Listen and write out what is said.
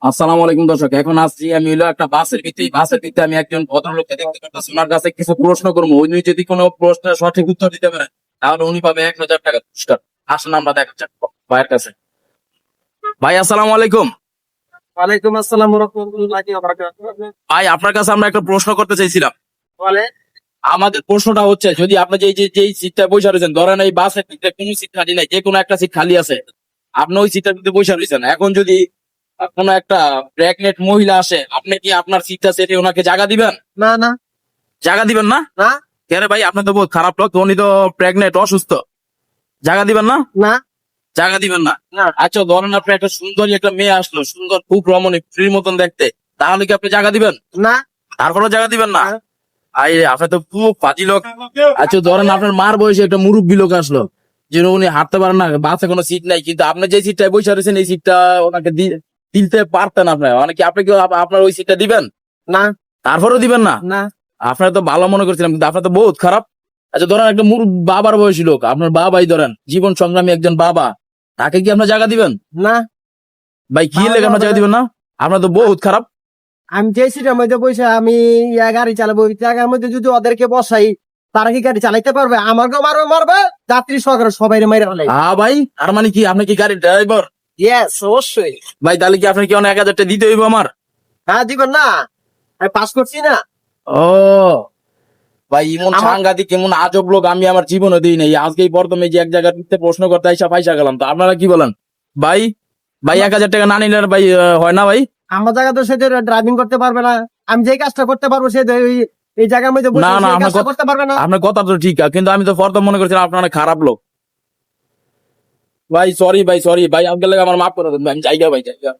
আসসালামু আলাইকুম দর্শক, এখন আসছি আমি হলো একটা বাসের ভিতরে আমি একজন ভদ্রলোককে দেখতে পাচ্ছি। ওনার কাছে কিছু প্রশ্ন করবো, উনি যদি কোনো প্রশ্নের সঠিক উত্তর দিতে পারেন তাহলে উনি পাবে 1,000 টাকা পুরস্কার। আসুন আমরা দেখা যাক ভাইয়ের কাছে। ভাই আসসালামু আলাইকুম। ওয়ালাইকুম আসসালাম ওয়া রাহমাতুল্লাহি ওয়া বারাকাতুহু। ভাই আপনার কাছে আমরা একটা প্রশ্ন করতে চাইছিলাম। বলে আমাদের প্রশ্নটা হচ্ছে, যদি আপনি যেই সিটটা বসে রয়েছেন, ধরেন এই বাসের ভিতরে কোনো সিট খালি নাই, যে কোনো একটা সিট খালি আছে, আপনি ওই সিটটার ভিতরে বসে রয়েছেন। এখন যদি কোনো একটা প্রেগনেন্ট মহিলা আসে, আপনি কি আপনার সিটটা সেটে ওনাকে জায়গা দিবেন? না না জায়গা দিবেন না? না কেন ভাই, আপনি তো বহুত খারাপ লোক, উনি তো প্রেগনেন্ট, অসুস্থ, জায়গা দিবেন না? না জায়গা দিবেন না? না আচ্ছা ধরেন আপনি একটা সুন্দরী একটা মেয়ে আসলো, সুন্দর খুব রমণী, ফ্রির মতন দেখতে, তাহলে কি আপনি জায়গা দিবেন? না তারপরে জায়গা দিবেন না? না। আই আপনি তো খুব ফাজি লোক। আচ্ছা ধরেন আপনার মার বয়সে একটা মুরব্বী লোক আসলো, যে উনি হাঁটতে পারেন না, বাসে কোনো সিট নাই, কিন্তু আপনি যে সিটটায় বসে রয়েছেন এই সিটটা ওনাকে দিতে পারতেন আপনি, মানে কি আপনি কি আপনার ওই সিটটা দিবেন? না তারপরেও দিবেন না? না আপনার তো ভালো মনে করছিলাম, কিন্তু আপনার তো বহুত খারাপ। আচ্ছা ধরেন একটা বাবার বয়সী লোক, আপনার বাবাই ধরেন জীবন সংগ্রামী একজন বাবা, তাকে কি আপনার জায়গা দিবেন? না। ভাই কি লেগে আপনার জায়গা দিবেন না? আপনার তো বহুত খারাপ। আমি যে সিটের মধ্যে বসে আমি গাড়ি চালাবো, ওই জায়গার মধ্যে যদি ওদেরকে বসাই, তারা কি গাড়ি চালাইতে পারবে? আমাকেও মারবে মারবে, যাত্রী সহকারে সবাই মাইরে ফেলাই। ভাই আর মানে কি, আপনি কি গাড়ির ড্রাইভার? ইয়েস, অবশ্যই। ভাই তাহলে কি আপনার কি অনেক 1,000 টাকা দিতে হইব আমার? হ্যাঁ দিবেন না, আমি পাস করছি না। ও ভাই, এমন সাংঘাতিক এমন আজব লোক আমি আমার জীবনে দিই নাই। আজকেই প্রথমে যে এক জায়গায় প্রশ্ন করতে আইসা পয়সা গেলাম, তো আপনারা কি বলেন? ভাই ভাই 1,000 টাকা না নিলে ভাই হয় না ভাই? আমার জায়গা তো সে ড্রাইভিং করতে পারবে না। আমি যে কাজটা করতে পারবো সে এই জায়গার মধ্যে বসে না না, সেই আপনার কাজটা করতে পারবে না। আপনার কথা তো ঠিক, কিন্তু আমি তো প্রথম মনে করছিলাম আপনার অনেক খারাপ লোক। ভাই সরি ভাই, সরি ভাই, আপনাকে আমার মাফ করে দেন ভাই, আমি জায়গা ভাই জায়গা।